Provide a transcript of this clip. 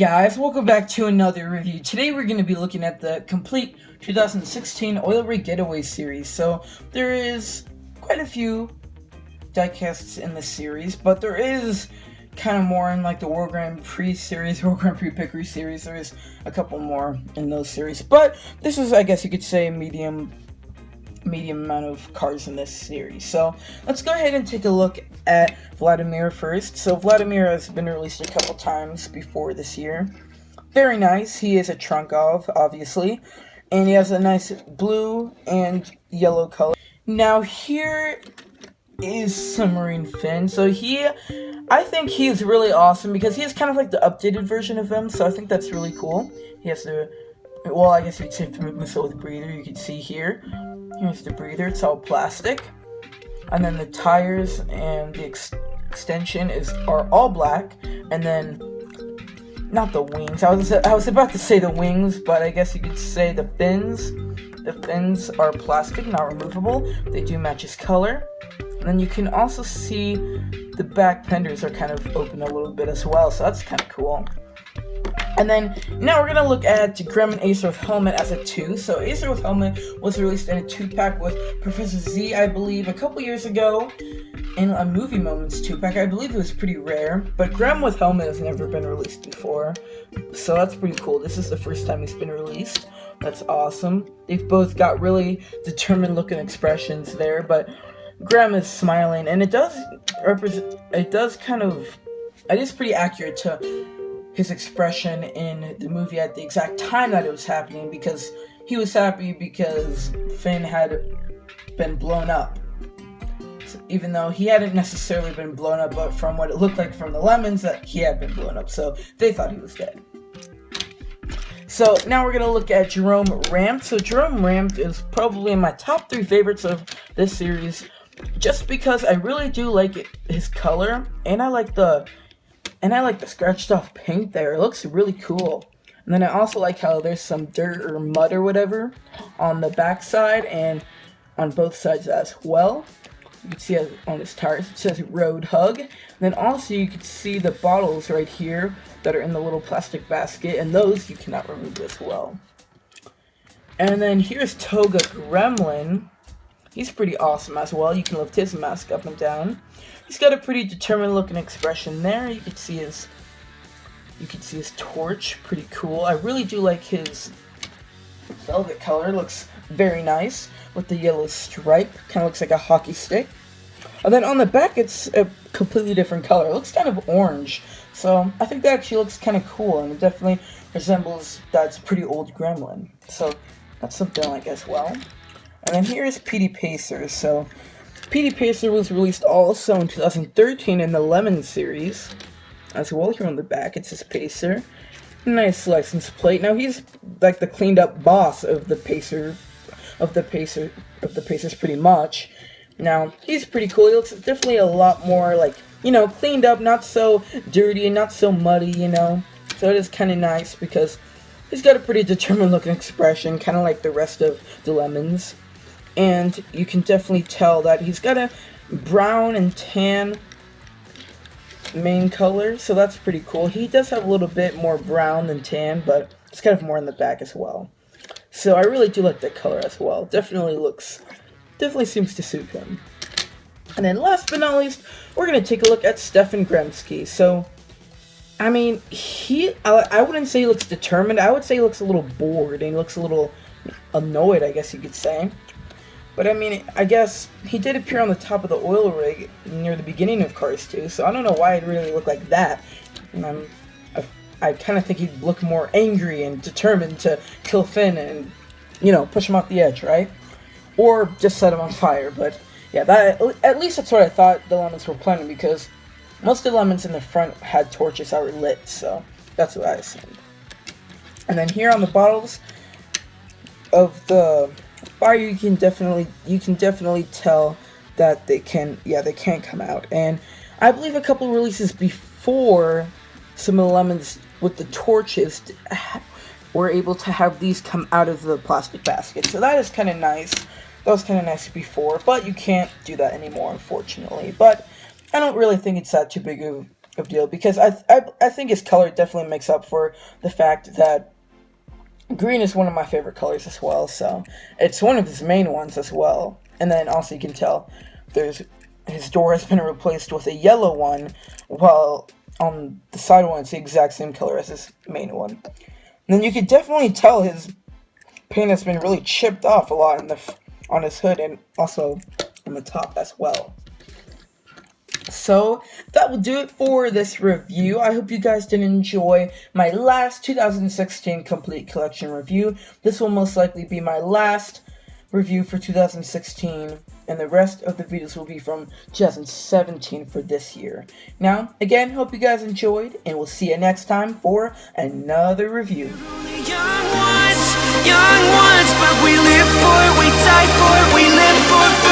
Guys, welcome back to another review. Today we're going to be looking at the complete 2016 Oil Rig Getaway series. So there is quite a few diecasts in this series, but there is kind of more in like the World Grand Prix series, World Grand Prix Pickery series. There is a couple more in those series, but this is, I guess you could say, medium amount of cars in this series. So let's go ahead and take a look at Vladimir first. So Vladimir has been released a couple times before this year. Very nice. He is a Trunkov, obviously, and he has a nice blue and yellow color. Now here is Submarine Finn. So I think he's really awesome because he is kind of like the updated version of him, so I think that's really cool. He has the, well, I guess you'd say Finn McMissile with breather. You can see here. Here's the breather. It's all plastic. And then the tires and the extension are all black. And then, not the wings. I was about to say the wings, but I guess you could say the fins. The fins are plastic, not removable. They do match his color. And then you can also see the back fenders are kind of open a little bit as well, so that's kind of cool. And then, now we're going to look at Gremlin Acer with Helmet as a 2. So Acer with Helmet was released in a 2-pack with Professor Z, I believe, a couple years ago. In a Movie Moments 2-pack, I believe it was pretty rare. But Gremlin with Helmet has never been released before. So that's pretty cool. This is the first time he's been released. That's awesome. They've both got really determined looking expressions there. But Grem is smiling. And it is pretty accurate to his expression in the movie at the exact time that it was happening, because he was happy because Finn had been blown up. So even though he hadn't necessarily been blown up, but from what it looked like from the lemons, that he had been blown up, so they thought he was dead. So now we're going to look at Jerome Ramped. So Jerome Ramped is probably in my top 3 favorites of this series, just because I really do like his color, and I like the scratched off paint there. It looks really cool. And then I also like how there's some dirt or mud or whatever on the back side and on both sides as well. You can see on his tires it says Road Hug. And then also you can see the bottles right here that are in the little plastic basket, and those you cannot remove as well. And then here's Toga Gremlin. He's pretty awesome as well. You can lift his mask up and down. He's got a pretty determined looking expression there. You can see his torch, pretty cool. I really do like his velvet color. Looks very nice with the yellow stripe. Kind of looks like a hockey stick. And then on the back, it's a completely different color. It looks kind of orange. So I think that actually looks kind of cool, and it definitely resembles that's pretty old Gremlin. So that's something I like as well. And then here's PD Pacer. So PD Pacer was released also in 2013 in the Lemon series. As well, here on the back it says Pacer. Nice license plate. Now he's like the cleaned up boss of the Pacers pretty much. Now he's pretty cool. He looks definitely a lot more like, cleaned up, not so dirty and not so muddy, So it is kind of nice because he's got a pretty determined looking expression, kind of like the rest of the Lemons. And you can definitely tell that he's got a brown and tan main color, so that's pretty cool. He does have a little bit more brown than tan, but it's kind of more in the back as well. So I really do like that color as well. Definitely seems to suit him. And then last but not least, we're going to take a look at Stefan Gremsky. So, I mean, I wouldn't say he looks determined. I would say he looks a little bored, and he looks a little annoyed, I guess you could say. But I mean, I guess he did appear on the top of the oil rig near the beginning of Cars 2, so I don't know why it really looked like that. I kind of think he'd look more angry and determined to kill Finn and, push him off the edge, right? Or just set him on fire, but yeah, at least that's what I thought the Lemons were planning, because most of the Lemons in the front had torches that were lit, so that's what I assumed. And then here on the bottles of the fire, you can definitely tell that they can come out. And I believe a couple releases before, some of the Lemons with the torches were able to have these come out of the plastic basket. So that is kind of nice. That was kind of nice before, but you can't do that anymore, unfortunately. But I don't really think it's that too big of of deal, because I think his color definitely makes up for the fact that green is one of my favorite colors as well, so it's one of his main ones as well. And then also you can tell his door has been replaced with a yellow one, while on the side one it's the exact same color as his main one. And then you can definitely tell his paint has been really chipped off a lot on his hood and also on the top as well. So that will do it for this review. I hope you guys did enjoy my last 2016 complete collection review. This will most likely be my last review for 2016, and the rest of the videos will be from 2017 for this year. Now, again, hope you guys enjoyed, and we'll see you next time for another review. Young ones, but we live for, we die for, we live for.